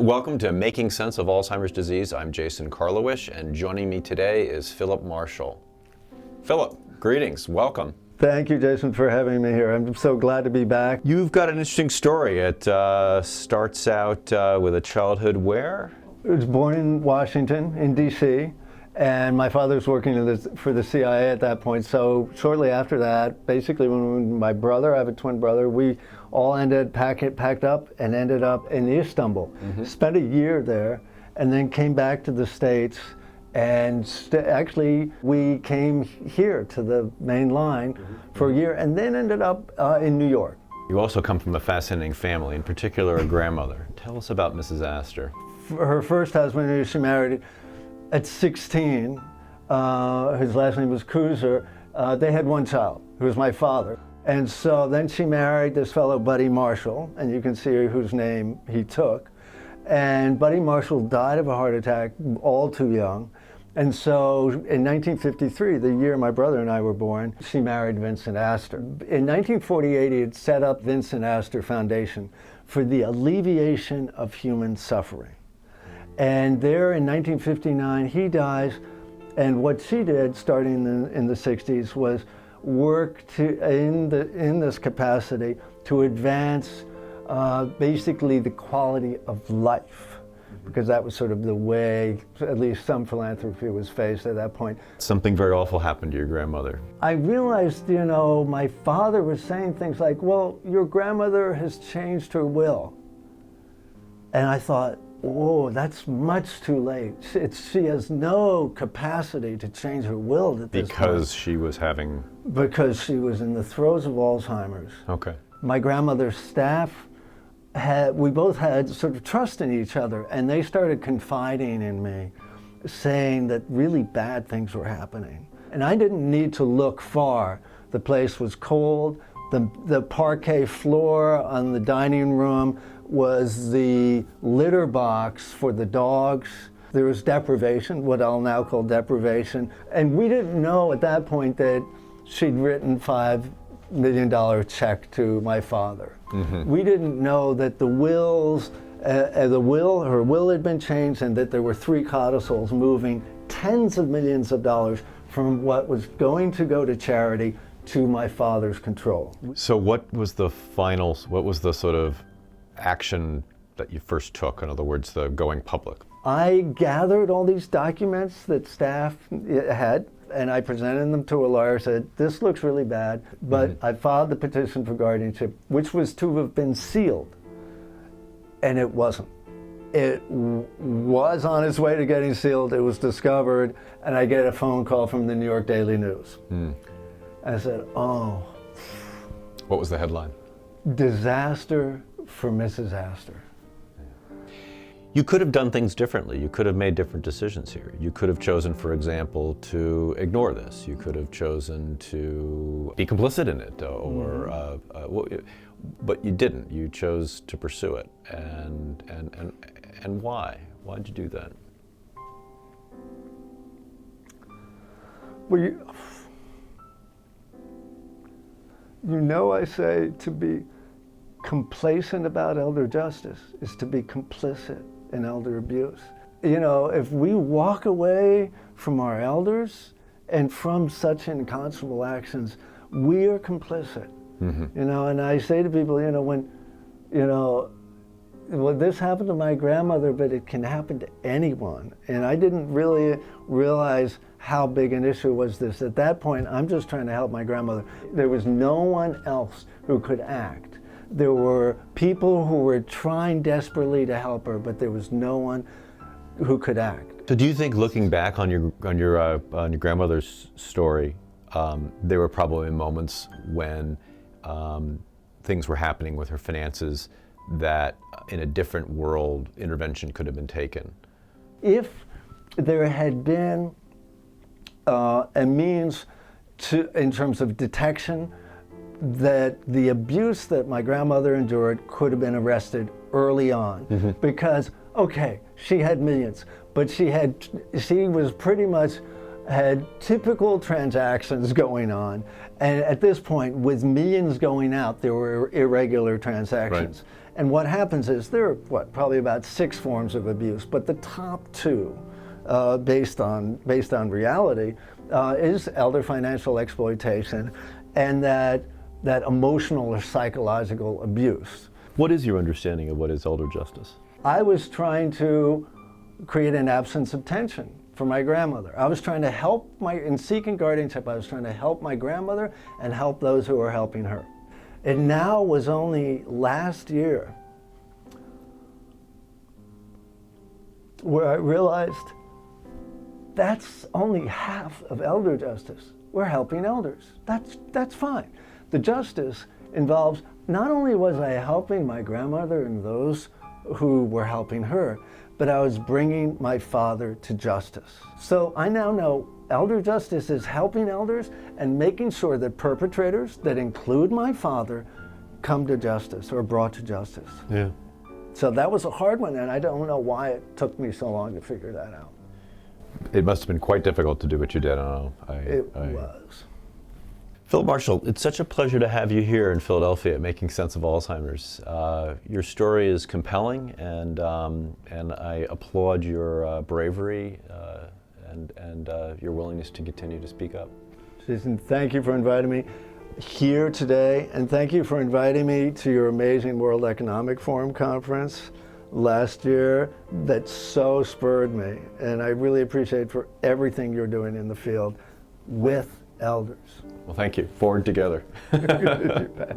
Welcome to Making Sense of Alzheimer's Disease. I'm Jason Karlawish, and joining me today is Philip Marshall. Philip, greetings, welcome. Thank you, Jason, for having me here. I'm so glad to be back. You've got an interesting story. It starts out with a childhood where? I was born in Washington, in D.C., and my father was working for the CIA at that point. So shortly after that, basically when my brother, I have a twin brother, we all packed up and ended up in Istanbul. Spent a year there, and then came back to the States. And actually, we came here to the main line for a year, and then ended up in New York. You also come from a fascinating family, in particular a grandmother. Tell us about Mrs. Astor. Her first husband, who she married at 16, his last name was Kuzer, they had one child, who was my father. And so then she married this fellow, Buddy Marshall, and you can see whose name he took. And Buddy Marshall died of a heart attack all too young. And so in 1953, the year my brother and I were born, she married Vincent Astor. In 1948, he had set up Vincent Astor Foundation for the alleviation of human suffering. And there in 1959, he dies, and what she did, starting in the 60s, was work in this capacity to advance basically the quality of life, because that was sort of the way, at least some philanthropy was faced at that point. Something very awful happened to your grandmother. I realized, my father was saying things like, well, your grandmother has changed her will. And I thought, whoa, that's much too late. She has no capacity to change her will at this point. Because she was having... Because she was in the throes of Alzheimer's. Okay. My grandmother's staff, we both had sort of trust in each other, and they started confiding in me, saying that really bad things were happening. And I didn't need to look far. The place was cold. The parquet floor on the dining room was the litter box for the dogs. There was deprivation, what I'll now call deprivation. And we didn't know at that point that she'd written $5 million check to my father. We didn't know that her will had been changed, and that there were 3 codicils moving tens of millions of dollars from what was going to go to charity to my father's control. So what was the sort of action that you first took? In other words, the going public? I gathered all these documents that staff had, and I presented them to a lawyer, said, this looks really bad, but I filed the petition for guardianship, which was to have been sealed, and it wasn't. It was on its way to getting sealed, it was discovered, and I get a phone call from the New York Daily News. I said, oh. What was the headline? Disaster for Mrs. Astor. You could have done things differently. You could have made different decisions here. You could have chosen, for example, to ignore this. You could have chosen to be complicit in it, but you didn't. You chose to pursue it. And why? Why did you do that? Well, I say to be complacent about elder justice is to be complicit in elder abuse. If we walk away from our elders and from such unconscionable actions, we are complicit. And I say to people, well, this happened to my grandmother, but it can happen to anyone. And I didn't really realize how big an issue was this. At that point, I'm just trying to help my grandmother. There was no one else who could act. There were people who were trying desperately to help her, but there was no one who could act. So do you think, looking back on your grandmother's story, there were probably moments when things were happening with her finances that in a different world intervention could have been taken? If there had been a means in terms of detection, that the abuse that my grandmother endured could have been arrested early on. Because, okay, she had millions, but she was pretty much had typical transactions going on, and at this point, with millions going out, there were irregular transactions. And what happens is there are, probably about 6 forms of abuse, but the top 2, based on reality, is elder financial exploitation and that emotional or psychological abuse. What is your understanding of what is elder justice? I was trying to create an absence of tension for my grandmother. I was trying to help in seeking guardianship, I was trying to help my grandmother and help those who were helping her. It now was only last year where I realized that's only half of elder justice. We're helping elders. That's fine. The justice involves not only was I helping my grandmother and those who were helping her, but I was bringing my father to justice. So I now know elder justice is helping elders and making sure that perpetrators, that include my father, come to justice or brought to justice. Yeah. So that was a hard one, and I don't know why it took me so long to figure that out. It must have been quite difficult to do what you did. I don't know. It was. Philip Marshall, it's such a pleasure to have you here in Philadelphia at Making Sense of Alzheimer's. Your story is compelling, and I applaud your bravery and your willingness to continue to speak up. Susan, thank you for inviting me here today, and thank you for inviting me to your amazing World Economic Forum conference last year that so spurred me. And I really appreciate for everything you're doing in the field with elders. Well, thank you. Forward together. You bet.